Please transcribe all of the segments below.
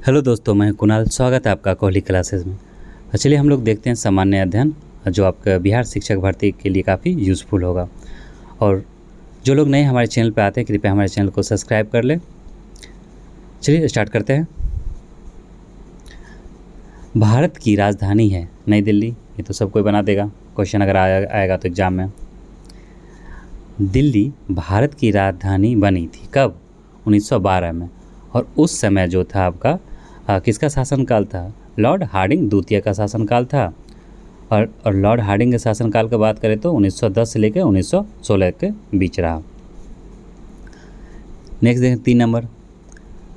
Hello दोस्तों, मैं कुणाल। स्वागत है आपका कोहली क्लासेस में। चलिए हम लोग देखते हैं सामान्य अध्ययन, जो आपका बिहार शिक्षक भर्ती के लिए काफ़ी यूज़फुल होगा। और जो लोग नए हमारे चैनल पर आते हैं, कृपया हमारे चैनल को सब्सक्राइब कर लें। चलिए स्टार्ट करते हैं। भारत की राजधानी है नई दिल्ली। ये तो सब कोई बना देगा, क्वेश्चन अगर आएगा तो एग्ज़ाम में। दिल्ली भारत की राजधानी बनी थी कब? 1912 में। और उस समय जो था आपका किसका शासनकाल था? लॉर्ड हार्डिंग द्वितीय का शासनकाल था। और लॉर्ड हार्डिंग के शासनकाल की बात करें तो 1910 से लेकर 1916 के बीच रहा। नेक्स्ट देखें 3 नंबर।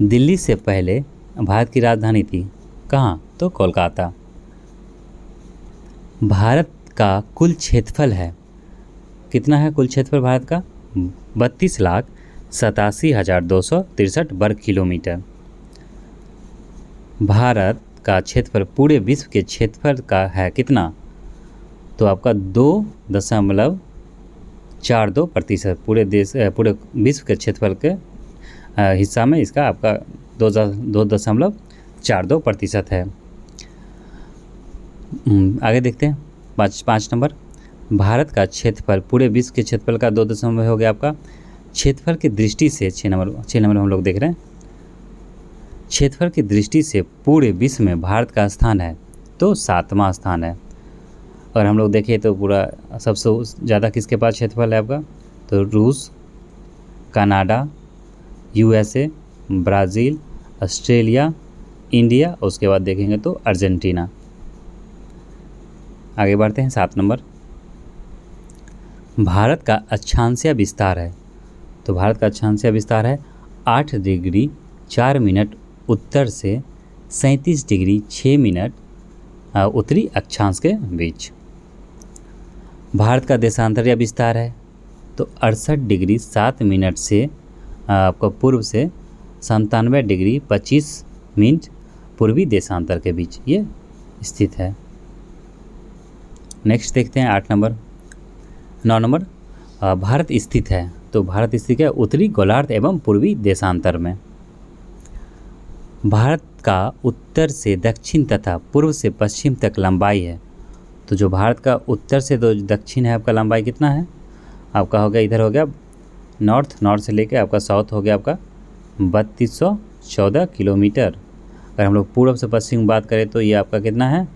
दिल्ली से पहले भारत की राजधानी थी कहाँ? तो कोलकाता। भारत का कुल क्षेत्रफल है कितना है? कुल क्षेत्रफल भारत का 32,87,263 वर्ग किलोमीटर। भारत का क्षेत्रफल पूरे विश्व के क्षेत्रफल का है कितना? तो आपका 2.42%। पूरे विश्व के क्षेत्रफल के हिस्सा में इसका आपका 2.42% है। आगे देखते हैं 5 नंबर। भारत का क्षेत्रफल पूरे विश्व के क्षेत्रफल का 2 हो गया आपका। क्षेत्रफल की दृष्टि से 6 नंबर हम लोग देख रहे हैं। क्षेत्रफल की दृष्टि से पूरे विश्व में भारत का स्थान है तो 7वां स्थान है। और हम लोग देखें तो पूरा सबसे ज़्यादा किसके पास क्षेत्रफल है आपका? तो रूस, Canada, USA, Brazil, Australia, India, उसके बाद देखेंगे तो अर्जेंटीना। आगे बढ़ते हैं 7 नंबर। भारत का अक्षांशीय विस्तार है। तो भारत का अक्षांशीय विस्तार है 8 डिग्री 4 मिनट उत्तर से 37 डिग्री 6 मिनट उत्तरी अक्षांश के बीच। भारत का देशांतरीय विस्तार है तो 68 डिग्री 7 मिनट से आपका पूर्व से 97 डिग्री 25 मिनट पूर्वी देशांतर के बीच ये स्थित है। नेक्स्ट देखते हैं 8 नंबर। 9 नंबर। भारत स्थित है। तो भारत स्थित है उत्तरी गोलार्ध एवं पूर्वी देशांतर में। भारत का उत्तर से दक्षिण तथा पूर्व से पश्चिम तक लंबाई है। तो जो भारत का उत्तर से दक्षिण है आपका लंबाई कितना है? आपका हो गया, इधर हो गया नॉर्थ से लेके आपका साउथ हो गया आपका 3214 किलोमीटर। अगर हम लोग पूर्व से पश्चिम बात करें तो ये आपका कितना है?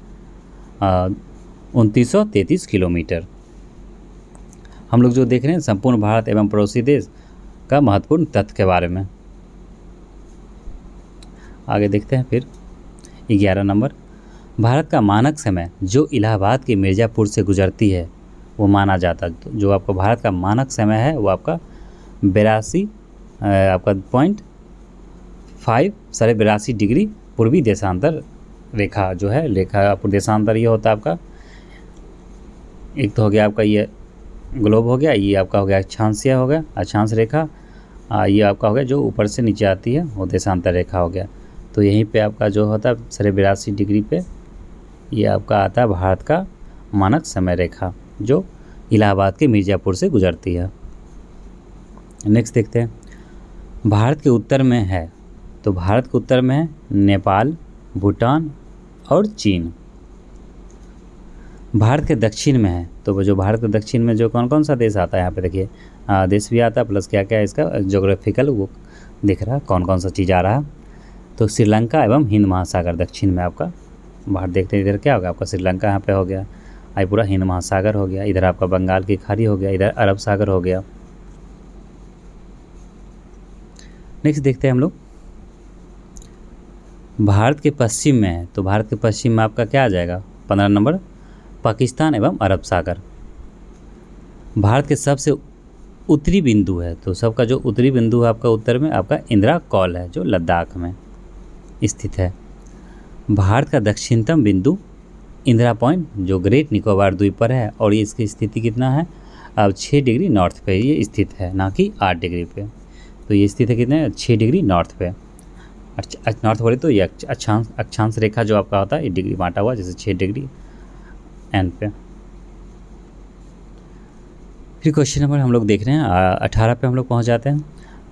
2933 किलोमीटर। हम लोग जो देख रहे हैं संपूर्ण भारत एवं पड़ोसी देश का महत्वपूर्ण तथ्य के बारे में। आगे देखते हैं फिर 11 नंबर। भारत का मानक समय जो इलाहाबाद के मिर्ज़ापुर से गुजरती है वो माना जाता है। जो आपका भारत का मानक समय है वो आपका 82 आपका 82.5 डिग्री पूर्वी देशांतर रेखा जो है देशांतर ये होता है आपका। एक तो हो गया आपका ये ग्लोब हो गया, ये आपका हो गया अक्षांशीय हो गया, अक्षांश रेखा। ये आपका हो गया जो ऊपर से नीचे आती है वो देशांतर रेखा हो गया। तो यहीं पे आपका जो होता है 82 डिग्री पे ये आपका आता है भारत का मानक समय रेखा जो इलाहाबाद के मिर्ज़ापुर से गुजरती है। नेक्स्ट देखते हैं भारत के उत्तर में है। तो भारत के उत्तर में है नेपाल, भूटान और चीन। भारत के दक्षिण में है। तो जो भारत के दक्षिण में जो कौन कौन सा देश आता है, यहाँ पे देखिए देश भी आता है प्लस क्या क्या है इसका जोग्राफिकल वो दिख रहा है कौन कौन सा चीज़ आ रहा है। तो श्रीलंका एवं हिंद महासागर दक्षिण में आपका भारत। देखते हैं इधर क्या होगा आपका श्रीलंका यहाँ पे हो गया, आई पूरा हिंद महासागर हो गया, इधर आपका बंगाल की खाड़ी हो गया, इधर अरब सागर हो गया। नेक्स्ट देखते हैं हम लोग भारत के पश्चिम में है। तो भारत के पश्चिम में आपका क्या आ जाएगा? 15 नंबर पाकिस्तान एवं अरब सागर। भारत के सबसे उत्तरी बिंदु है। तो सबका जो उत्तरी बिंदु है आपका उत्तर में आपका इंदिरा कौल है जो लद्दाख में स्थित है। भारत का दक्षिणतम बिंदु इंदिरा पॉइंट जो ग्रेट निकोबार द्वीप पर है और ये इसकी स्थिति कितना है? अब 6 डिग्री नॉर्थ पे ये स्थित है, ना कि 8 डिग्री पे। तो ये स्थित है कितने? 6 डिग्री नॉर्थ पे। नॉर्थ बोले तो ये अक्षांश रेखा जो आपका होता है ये डिग्री बांटा हुआ जैसे 6 डिग्री एंड पे। फिर क्वेश्चन नंबर हम लोग देख रहे हैं 18 पे हम लोग पहुंच जाते हैं।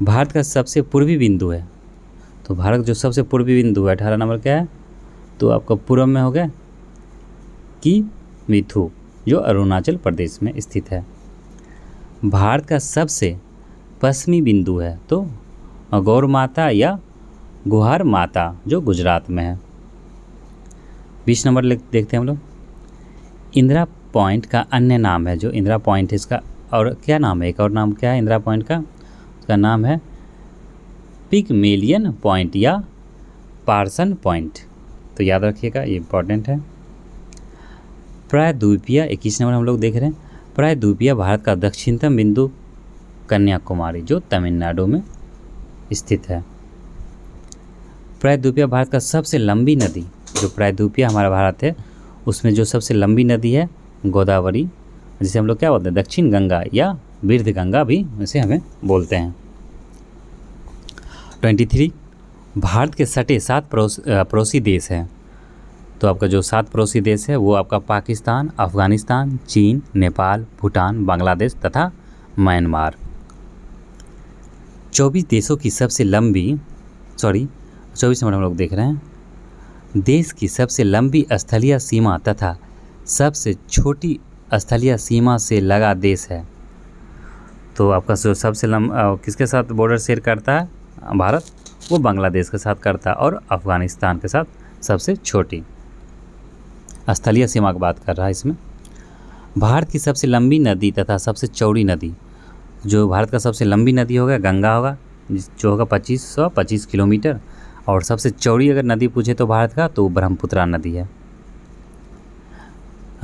भारत का सबसे पूर्वी बिंदु है। तो भारत जो सबसे पूर्वी बिंदु है 18 नंबर क्या है, तो आपका पूर्व में हो गया किमीथु जो अरुणाचल प्रदेश में स्थित है। भारत का सबसे पश्चिमी बिंदु है तो गौर माता या गुहार माता जो गुजरात में है। 20 नंबर देखते हैं हम लोग। इंदिरा पॉइंट का अन्य नाम है, जो इंदिरा पॉइंट है इसका और क्या नाम है, एक और नाम क्या है इंदिरा पॉइंट का, उसका नाम है पिगमेलियन पॉइंट या पार्सन पॉइंट, तो याद रखिएगा ये इंपॉर्टेंट है। प्रायद्वीपीय 21 नंबर हम लोग देख रहे हैं। प्रायद्वीपीय भारत का दक्षिणतम बिंदु कन्याकुमारी जो तमिलनाडु में स्थित है। प्रायद्वीपीय भारत का सबसे लंबी नदी, जो प्रायद्वीपीय हमारा भारत है उसमें जो सबसे लंबी नदी है गोदावरी, जिसे हम लोग क्या बोलते हैं दक्षिण गंगा या बिरध गंगा भी इसे हमें बोलते हैं। 23 भारत के सटे 7 पड़ोसी देश हैं, तो आपका जो 7 पड़ोसी देश है वो आपका पाकिस्तान, अफगानिस्तान, चीन, नेपाल, भूटान, बांग्लादेश तथा म्यांमार। 24 देशों की सबसे लंबी 24 नंबर हम लोग देख रहे हैं। देश की सबसे लंबी स्थलीय सीमा तथा सबसे छोटी स्थलीय सीमा से लगा देश है, तो आपका जो सबसे किसके साथ बॉर्डर शेयर करता है भारत, वो बांग्लादेश के साथ करता है और अफगानिस्तान के साथ सबसे छोटी स्थलीय सीमा की बात कर रहा है इसमें। भारत की सबसे लंबी नदी तथा सबसे चौड़ी नदी, जो भारत का सबसे लंबी नदी होगा गंगा होगा जो होगा 2525 किलोमीटर, और सबसे चौड़ी अगर नदी पूछे तो भारत का तो ब्रह्मपुत्रा नदी है।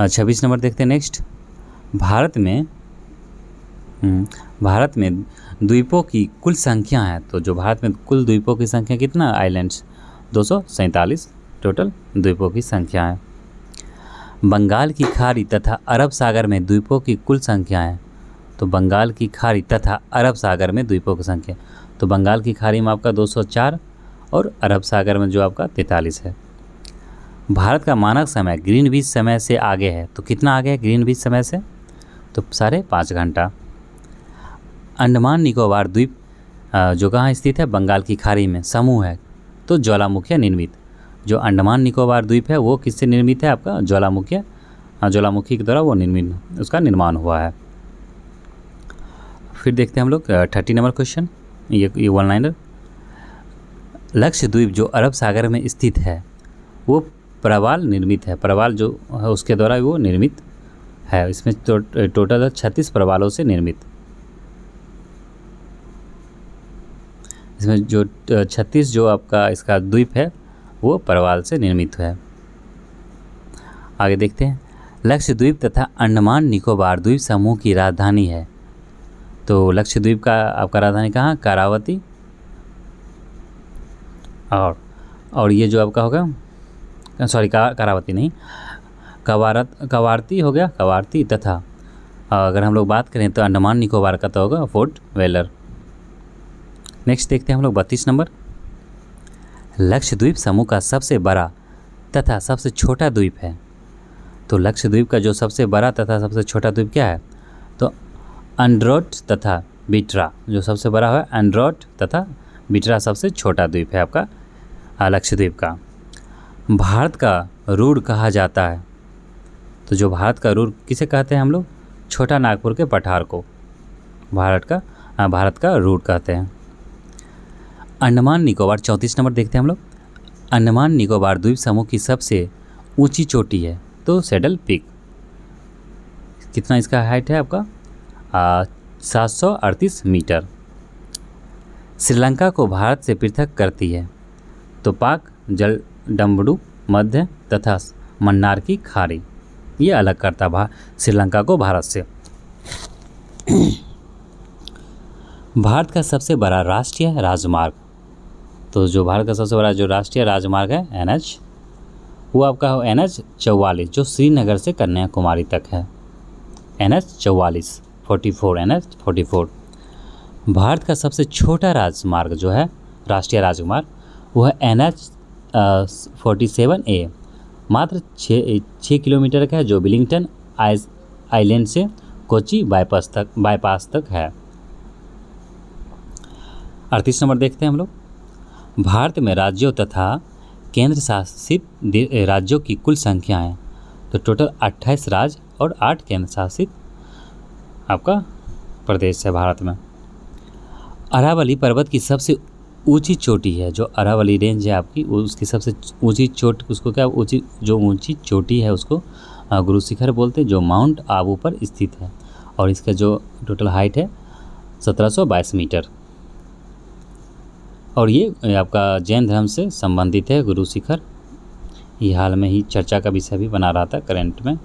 26 नंबर देखते हैं नेक्स्ट। भारत में द्वीपों की कुल संख्या है, तो जो भारत में कुल द्वीपों की संख्या कितना आइलैंड्स 247 टोटल द्वीपों की संख्या है। बंगाल की खाड़ी तथा अरब सागर में द्वीपों की कुल संख्या है, तो बंगाल की खाड़ी तथा अरब सागर में द्वीपों की संख्या, तो बंगाल की खाड़ी में आपका 204 और अरब सागर में जो आपका 43 है। भारत का मानक समय ग्रीनविच समय से आगे है, तो कितना आगे है ग्रीनविच समय से, तो 5.5 घंटा। अंडमान निकोबार द्वीप जो कहाँ स्थित है बंगाल की खाड़ी में समूह है, तो ज्वालामुखी निर्मित, जो अंडमान निकोबार द्वीप है वो किससे निर्मित है आपका ज्वालामुखी के द्वारा वो निर्मित उसका निर्माण हुआ है। फिर देखते हैं हम लोग 30 नंबर क्वेश्चन, ये वन लाइनर। लक्षद्वीप जो अरब सागर में स्थित है वो प्रवाल निर्मित है, प्रवाल जो है उसके द्वारा वो निर्मित है, इसमें टोटल 36 प्रवालों से निर्मित, इसमें जो 36 जो आपका इसका द्वीप है वो प्रवाल से निर्मित है। आगे देखते हैं। लक्षद्वीप तथा अंडमान निकोबार द्वीप समूह की राजधानी है, तो लक्षद्वीप का आपका राजधानी कहाँ करावती, और ये जो आपका होगा करावती नहीं कवारती हो गया, कवारती, तथा अगर हम लोग बात करें तो अंडमान निकोबार का तो होगा फोर्ट वेलर। नेक्स्ट देखते हैं हम लोग 32 नंबर। लक्षद्वीप समूह का सबसे बड़ा तथा सबसे छोटा द्वीप है, तो लक्षद्वीप का जो सबसे बड़ा तथा सबसे छोटा द्वीप क्या है, तो एंड्रोट तथा बिट्रा, जो सबसे बड़ा है एंड्रोट तथा बिट्रा सबसे छोटा द्वीप है आपका लक्षद्वीप का। भारत का रूर कहा जाता है, तो जो भारत का रूर किसे कहते हैं हम लोग, छोटा नागपुर के पठार को भारत का रूर कहते हैं। अंडमान निकोबार 34 नंबर देखते हैं हम लोग। अंडमान निकोबार द्वीप समूह की सबसे ऊंची चोटी है, तो सैडल पीक, कितना इसका हाइट है आपका 738 मीटर। श्रीलंका को भारत से पृथक करती है, तो पाक जलडम्बरू मध्य तथा मन्नार की खाड़ी, ये अलग करता श्रीलंका को भारत से। भारत का सबसे बड़ा राष्ट्रीय राजमार्ग, तो जो भारत का सबसे बड़ा जो राष्ट्रीय राजमार्ग है NH, वो आपका हो NH 44 जो श्रीनगर से कन्याकुमारी तक है, NH 44 NH 44। भारत का सबसे छोटा राजमार्ग जो है राष्ट्रीय राजमार्ग वो है NH 47A, मात्र 6 किलोमीटर का है, जो विलिंगटन आइलैंड से कोची बाईपास तक है। 38 नंबर देखते हैं हम लोग। भारत में राज्यों तथा केंद्र शासित राज्यों की कुल संख्या है तो टोटल 28 राज्य और 8 केंद्र शासित आपका प्रदेश है भारत में। अरावली पर्वत की सबसे ऊंची चोटी है, जो अरावली रेंज है आपकी, उसकी सबसे ऊंची चोट, उसको क्या ऊंची, जो ऊंची चोटी है उसको गुरु शिखर बोलते हैं, जो माउंट आबू पर स्थित है और इसका जो टोटल हाइट है 1722 मीटर। और ये आपका जैन धर्म से संबंधित है गुरु शिखर। ये हाल में ही चर्चा का विषय भी बना रहा था करंट में।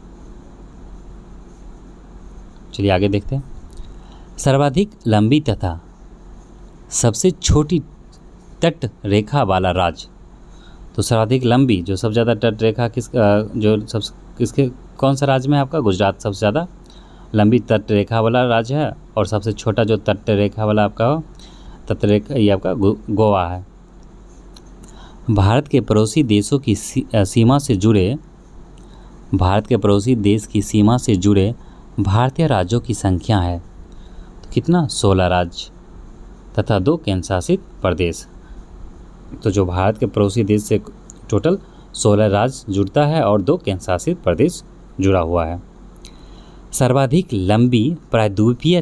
चलिए आगे देखते हैं। सर्वाधिक लंबी तथा सबसे छोटी तट रेखा वाला राज्य, तो सर्वाधिक लंबी जो सबसे ज़्यादा तट रेखा किसके कौन सा राज्य में है आपका? गुजरात सबसे ज़्यादा लंबी तट रेखा वाला राज्य है और सबसे छोटा जो तट रेखा वाला आपका तट रेखा ये आपका गोवा है। भारत के पड़ोसी देशों की सीमा से जुड़े भारतीय राज्यों की संख्या है तो कितना? 16 राज्य तथा 2 केंद्र शासित प्रदेश। तो जो भारत के पड़ोसी देश से टोटल 16 राज्य जुड़ता है और 2 केंद्र शासित प्रदेश जुड़ा हुआ है। सर्वाधिक लंबी प्रायद्वीपीय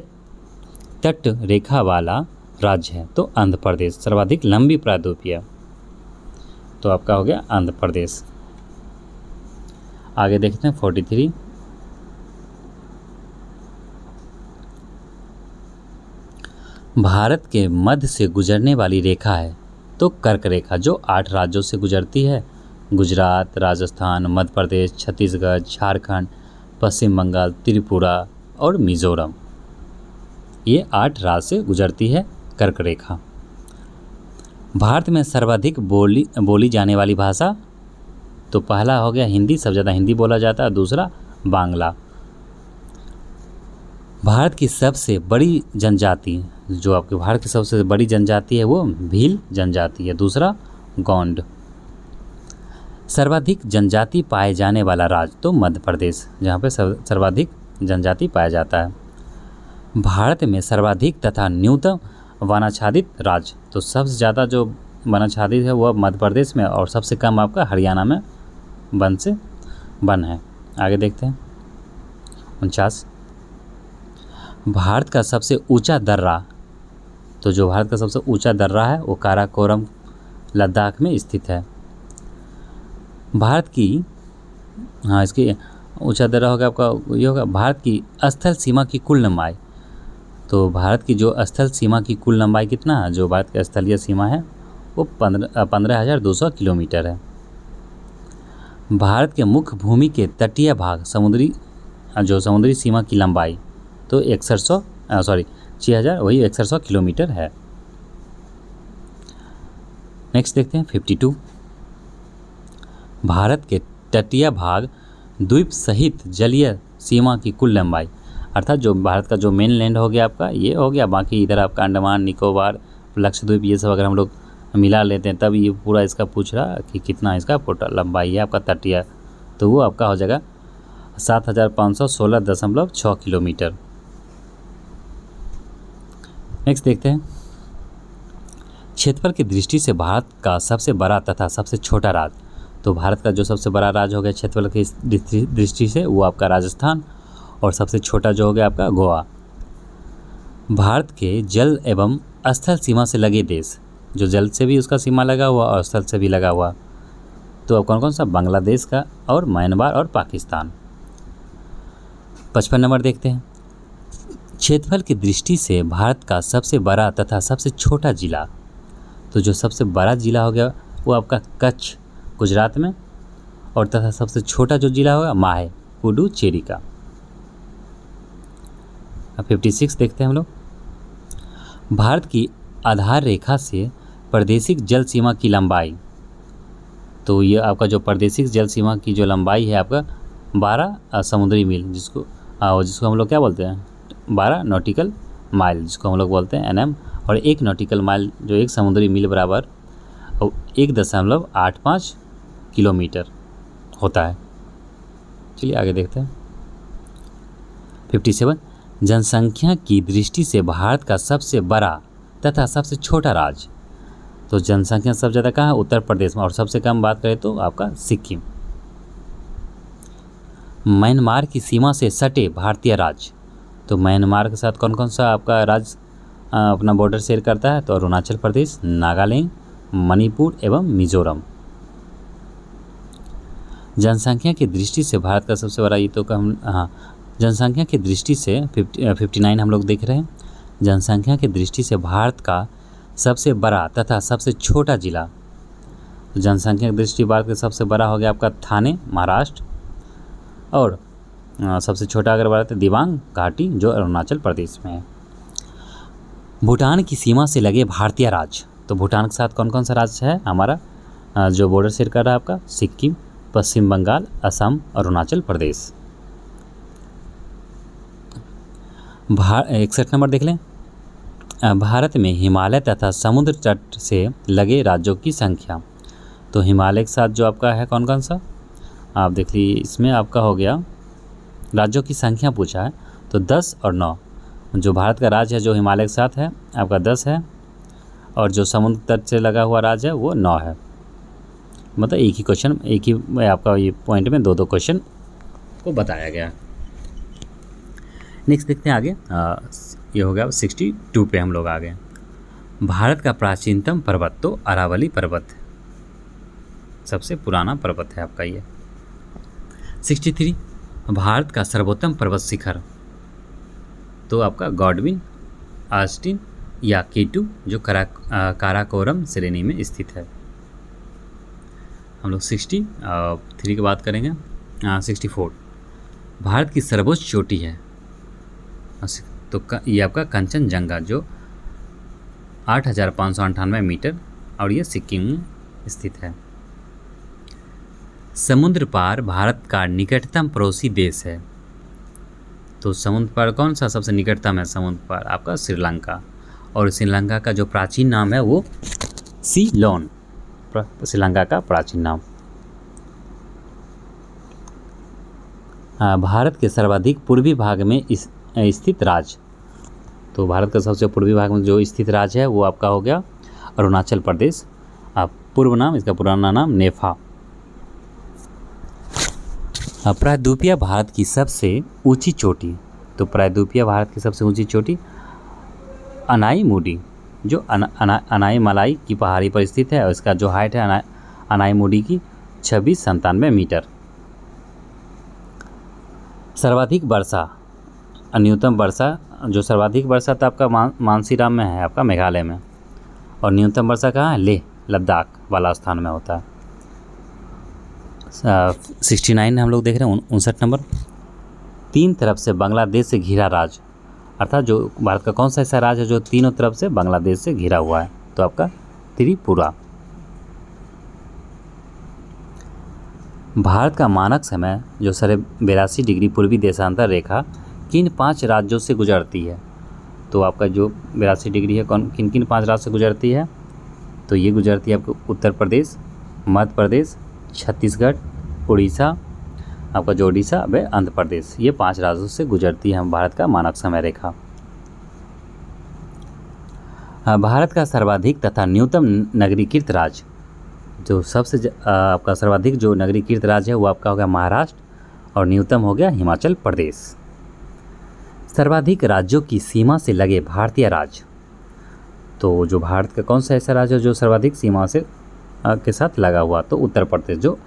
तट रेखा वाला राज्य है तो आंध्र प्रदेश, सर्वाधिक लंबी प्रायद्वीपीय, तो आपका हो गया आंध्र प्रदेश। आगे देखते हैं 43। भारत के मध्य से गुजरने वाली रेखा है तो कर्क रेखा, जो 8 राज्यों से गुजरती है, गुजरात, राजस्थान, मध्य प्रदेश, छत्तीसगढ़, झारखंड, पश्चिम बंगाल, त्रिपुरा और मिजोरम, ये 8 राज्य से गुजरती है कर्क रेखा। भारत में सर्वाधिक बोली जाने वाली भाषा, तो पहला हो गया हिंदी, सबसे ज़्यादा हिंदी बोला जाता है, दूसरा बांग्ला। भारत की सबसे बड़ी जनजाति, जो आपके भारत की सबसे बड़ी जनजाति है वो भील जनजाति है, दूसरा गोंड। सर्वाधिक जनजाति पाए जाने वाला राज्य तो मध्य प्रदेश, जहाँ पे सर्वाधिक जनजाति पाया जाता है। भारत में सर्वाधिक तथा न्यूनतम वनाच्छादित राज्य, तो सबसे ज़्यादा जो वनाच्छादित है वह मध्य प्रदेश में और सबसे कम आपका हरियाणा में वन है। आगे देखते हैं 49। भारत का सबसे ऊंचा दर्रा, तो जो भारत का सबसे ऊंचा दर्रा है वो काराकोरम लद्दाख में स्थित है। भारत की इसकी ऊंचा दर्रा होगा आपका, ये होगा भारत की स्थल सीमा की कुल लंबाई, तो भारत की जो स्थल सीमा की कुल लंबाई कितना है, जो भारत की स्थलीय सीमा है वो 15,200 किलोमीटर है। भारत के मुख्य भूमि के तटीय भाग समुद्री सीमा की लंबाई तो 6,600 किलोमीटर है। नेक्स्ट देखते हैं 52। भारत के तटीय भाग द्वीप सहित जलीय सीमा की कुल लंबाई, अर्थात जो भारत का जो मेन लैंड हो गया आपका ये हो गया, बाकी इधर आपका अंडमान निकोबार लक्षद्वीप ये सब अगर हम लोग मिला लेते हैं तब ये पूरा इसका पूछ रहा कि कितना इसका टोटल लंबाई है आपका तटीय, तो वो आपका हो जाएगा 7,516.6 किलोमीटर। नेक्स्ट देखते हैं क्षेत्रफल की दृष्टि से भारत का सबसे बड़ा तथा सबसे छोटा राज्य, तो भारत का जो सबसे बड़ा राज्य हो गया क्षेत्रफल की दृष्टि से वो आपका राजस्थान और सबसे छोटा जो हो गया आपका गोवा। भारत के जल एवं स्थल सीमा से लगे देश, जो जल से भी उसका सीमा लगा हुआ और स्थल से भी लगा हुआ, तो अब कौन कौन सा? बांग्लादेश का और म्यांमार और पाकिस्तान। 55 नंबर देखते हैं क्षेत्रफल की दृष्टि से भारत का सबसे बड़ा तथा सबसे छोटा जिला, तो जो सबसे बड़ा जिला हो गया वो आपका कच्छ गुजरात में और तथा सबसे छोटा जो जिला होगा माहे पुडुचेरी का। अब 56 देखते हैं हम लोग। भारत की आधार रेखा से प्रादेशिक जल सीमा की लंबाई, तो ये आपका जो प्रादेशिक जल सीमा की जो लंबाई है आपका 12 समुद्री मील, जिसको हम लोग क्या बोलते हैं 12 नॉटिकल माइल, जिसको हम लोग बोलते हैं NM, और 1 नॉटिकल माइल जो 1 समुद्री मील बराबर 1.85 किलोमीटर होता है। चलिए आगे देखते हैं 57। जनसंख्या की दृष्टि से भारत का सबसे बड़ा तथा सबसे छोटा राज्य, तो जनसंख्या सबसे ज़्यादा कहाँ है? उत्तर प्रदेश में। और सबसे कम बात करें तो आपका सिक्किम। म्यांमार की सीमा से सटे भारतीय राज्य, तो म्यांमार के साथ कौन कौन सा आपका राज्य अपना बॉर्डर शेयर करता है? तो अरुणाचल प्रदेश, नागालैंड, मणिपुर एवं मिजोरम। जनसंख्या की दृष्टि से भारत का सबसे बड़ा, ये तो जनसंख्या की दृष्टि से 59 हम लोग देख रहे हैं। जनसंख्या की दृष्टि से भारत का सबसे बड़ा तथा सबसे छोटा जिला, जनसंख्या की दृष्टि भारत का सबसे बड़ा हो गया आपका थाने, महाराष्ट्र। और सबसे छोटा अगर बात है दिबांग घाटी, जो अरुणाचल प्रदेश में है। भूटान की सीमा से लगे भारतीय राज्य, तो भूटान के साथ कौन कौन सा राज्य है हमारा जो बॉर्डर शेयर कर रहा है? आपका सिक्किम, पश्चिम बंगाल, असम, अरुणाचल प्रदेश। 61 नंबर देख लें। भारत में हिमालय तथा समुद्र तट से लगे राज्यों की संख्या, तो हिमालय के साथ जो आपका है कौन कौन सा आप देख लीजिए। इसमें आपका हो गया राज्यों की संख्या पूछा है, तो 10 और 9। जो भारत का राज्य है जो हिमालय के साथ है आपका 10 है, और जो समुद्र तट से लगा हुआ राज्य है वो 9 है। मतलब एक ही क्वेश्चन, एक ही आपका ये पॉइंट में दो क्वेश्चन को बताया गया। नेक्स्ट देखते हैं आगे। ये हो गया 62 पे हम लोग आ गए। भारत का प्राचीनतम पर्वत, तो अरावली पर्वत सबसे पुराना पर्वत है आपका ये। 63 भारत का सर्वोत्तम पर्वत शिखर, तो आपका गॉडविन, आस्टिन या केटू, जो काराकोरम श्रेणी में स्थित है। हम लोग 63 की बात करेंगे। 64 भारत की सर्वोच्च चोटी है, तो ये आपका कंचनजंगा, जो 8,598 मीटर, और ये सिक्किम में स्थित है। समुद्र पार भारत का निकटतम पड़ोसी देश है, तो समुद्र पार कौन सा सबसे निकटतम है? समुद्र पार आपका श्रीलंका, और श्रीलंका का जो प्राचीन नाम है वो सीलोन, श्रीलंका का प्राचीन नाम। भारत के सर्वाधिक पूर्वी भाग में स्थित राज्य, तो भारत का सबसे पूर्वी भाग में जो स्थित राज्य है वो आपका हो गया अरुणाचल प्रदेश। पूर्व नाम, इसका पुराना नाम नेफा। प्रायद्वीपीय भारत की सबसे ऊंची चोटी, तो प्रायद्वीपीय भारत की सबसे ऊंची चोटी अनाईमुडी, जो अनाईमलाई की पहाड़ी पर स्थित है, और इसका जो हाइट है अनाईमुडी की 2697 मीटर। सर्वाधिक वर्षा, न्यूनतम वर्षा, जो सर्वाधिक वर्षा तो आपका मानसीराम में है, आपका मेघालय में, और न्यूनतम वर्षा कहाँ है? लेह लद्दाख वाला स्थान में होता है। 69 हम लोग देख रहे हैं। 59 नंबर, तीन तरफ से बांग्लादेश से घिरा राज्य, अर्थात जो भारत का कौन सा ऐसा राज्य है जो तीनों तरफ से बांग्लादेश से घिरा हुआ है? तो आपका त्रिपुरा। भारत का मानक समय जो 82 डिग्री पूर्वी देशांतर रेखा किन 5 राज्यों से गुजरती है? तो आपका जो 82 डिग्री है किन किन 5 राज्यों से गुजरती है? तो ये गुजरती है आपको उत्तर प्रदेश, मध्य प्रदेश, छत्तीसगढ़, उड़ीसा, आपका जो उड़ीसा व आंध्र प्रदेश, ये 5 राज्यों से गुजरती है भारत का मानक समय रेखा। भारत का सर्वाधिक तथा न्यूनतम नगरीकृत राज्य, जो सबसे आपका सर्वाधिक जो नगरीकृत राज्य है वो आपका हो गया महाराष्ट्र, और न्यूनतम हो गया हिमाचल प्रदेश। सर्वाधिक राज्यों की सीमा से लगे भारतीय राज्य, तो जो भारत का कौन सा ऐसा राज्य है जो सर्वाधिक सीमा से के साथ लगा हुआ? तो उत्तर प्रदेश, जो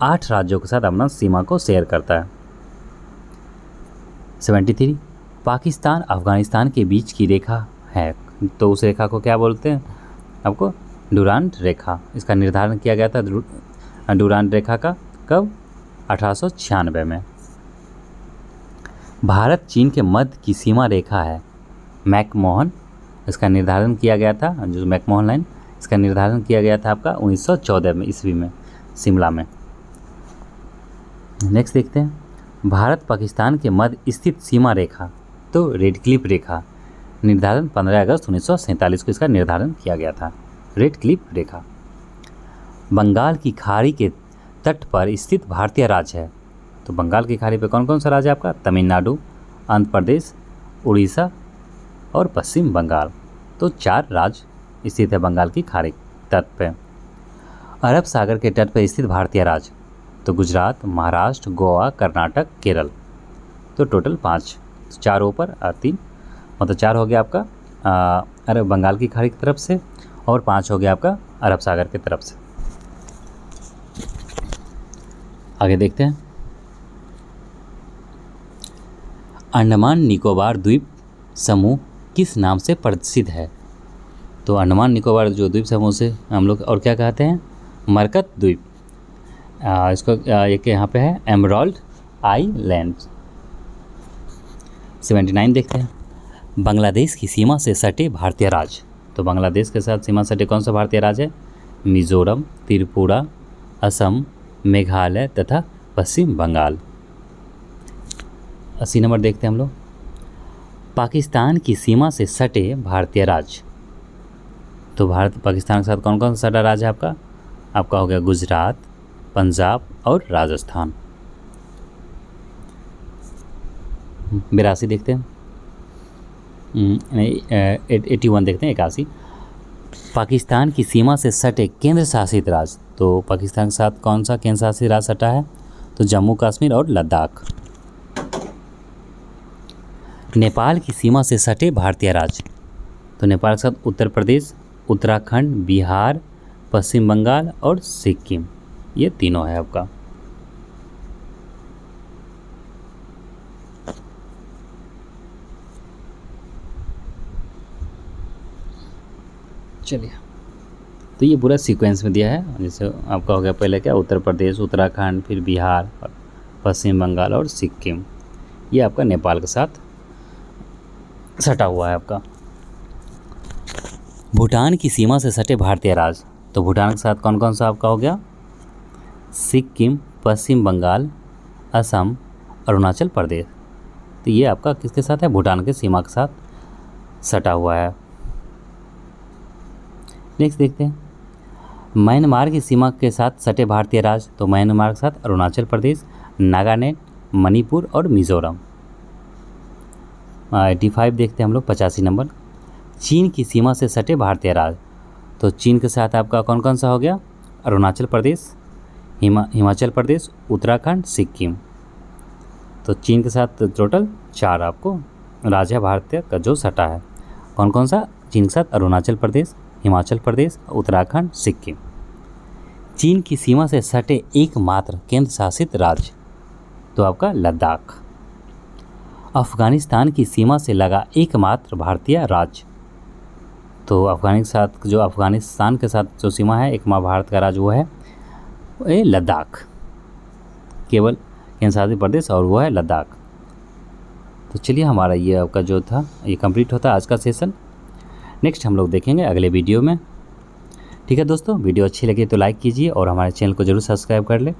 8 राज्यों के साथ अपना सीमा को शेयर करता है। 73 पाकिस्तान अफगानिस्तान के बीच की रेखा है, तो उस रेखा को क्या बोलते हैं? आपको डुरांड रेखा। इसका निर्धारण किया गया था डुरांड रेखा का कब? 1896 में। भारत चीन के मध्य की सीमा रेखा है मैकमोहन, इसका निर्धारण किया गया था, जो मैकमोहन लाइन, इसका निर्धारण किया गया था आपका 1914 में ईस्वी में, शिमला में। नेक्स्ट देखते हैं भारत पाकिस्तान के मध्य स्थित सीमा रेखा, तो रेड क्लिफ रेखा, निर्धारण 15 अगस्त 1947 को इसका निर्धारण किया गया था, रेड क्लिफ रेखा। बंगाल की खाड़ी के तट पर स्थित भारतीय राज्य है, तो बंगाल की खाड़ी पर कौन कौन सा राज्य है आपका? तमिलनाडु, आंध्र प्रदेश, उड़ीसा और पश्चिम बंगाल, तो 4 राज्य स्थित है बंगाल की खाड़ी तट पे। अरब सागर के तट पर स्थित भारतीय राज्य, तो गुजरात, महाराष्ट्र, गोवा, कर्नाटक, केरल। तो टोटल 5, 4 ऊपर और 3, मतलब 4 हो गया आपका अरब बंगाल की खाड़ी की तरफ से और 5 हो गया आपका अरब सागर की तरफ से। आगे देखते हैं। अंडमान निकोबार द्वीप समूह किस नाम से प्रसिद्ध है? तो अंडमान निकोबार जो द्वीप समूह से हम लोग और क्या कहते हैं? मरकत द्वीप। इसको एक यहाँ पे है एमराल्ड आइलैंड। 79 देखते हैं। बांग्लादेश की सीमा से सटे भारतीय राज्य, तो बांग्लादेश के साथ सीमा सटे कौन सा भारतीय राज्य है? मिजोरम, त्रिपुरा, असम, मेघालय तथा पश्चिम बंगाल। 80 नंबर देखते हैं हम लोग। पाकिस्तान की सीमा से सटे भारतीय राज्य, तो भारत पाकिस्तान के साथ कौन कौन सा सटा राज्य है आपका? आपका हो गया गुजरात, पंजाब और राजस्थान। 82 देखते हैं। 81 देखते हैं। 81 पाकिस्तान की सीमा से सटे केंद्र शासित राज्य, तो पाकिस्तान के साथ कौन सा केंद्र शासित राज्य सटा है? तो जम्मू कश्मीर और लद्दाख। नेपाल की सीमा से सटे भारतीय राज्य, तो नेपाल के साथ उत्तर प्रदेश, उत्तराखंड, बिहार, पश्चिम बंगाल और सिक्किम, ये तीनों है आपका। चलिए, तो ये पूरा सीक्वेंस में दिया है। जैसे आपका हो गया पहले क्या, उत्तर प्रदेश, उत्तराखंड, फिर बिहार, पश्चिम बंगाल और सिक्किम, ये आपका नेपाल के साथ सटा हुआ है आपका। भूटान की सीमा से सटे भारतीय राज्य, तो भूटान के साथ कौन कौन सा आपका हो गया? सिक्किम, पश्चिम बंगाल, असम, अरुणाचल प्रदेश। तो ये आपका किसके साथ है? भूटान के सीमा के साथ सटा हुआ है। नेक्स्ट देखते हैं। म्यांमार की सीमा के साथ सटे भारतीय राज्य, तो म्यांमार के साथ अरुणाचल प्रदेश, नागालैंड, मणिपुर और मिजोरम। 85 देखते हैं हम लोग। 85 नंबर। चीन की सीमा से सटे भारतीय राज्य, तो चीन के साथ आपका कौन कौन सा हो गया? अरुणाचल प्रदेश, हिमाचल प्रदेश, उत्तराखंड, सिक्किम। तो चीन के साथ टोटल 4 आपको राज्य भारतीय का जो सटा है। कौन कौन सा? चीन के साथ अरुणाचल प्रदेश, हिमाचल प्रदेश, उत्तराखंड, सिक्किम। चीन की सीमा से सटे एकमात्र केंद्र शासित राज्य, तो आपका लद्दाख। अफ़गानिस्तान की सीमा से लगा एकमात्र भारतीय राज्य, तो अफ़गानिस्तान के साथ जो सीमा है एकमात्र भारत का राज्य वो है ये लद्दाख, केवल केंद्र शासित प्रदेश और वो है लद्दाख। तो चलिए, हमारा ये आपका जो था ये कंप्लीट होता है आज का सेशन। नेक्स्ट हम लोग देखेंगे अगले वीडियो में। ठीक है दोस्तों, वीडियो अच्छी लगी तो लाइक कीजिए और हमारे चैनल को ज़रूर सब्सक्राइब कर ले,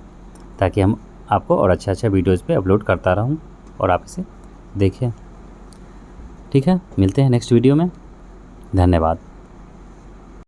ताकि हम आपको और अच्छा वीडियोज़ पे अपलोड करता रहूँ और आप इसे देखिए। ठीक है, मिलते हैं नेक्स्ट वीडियो में। धन्यवाद।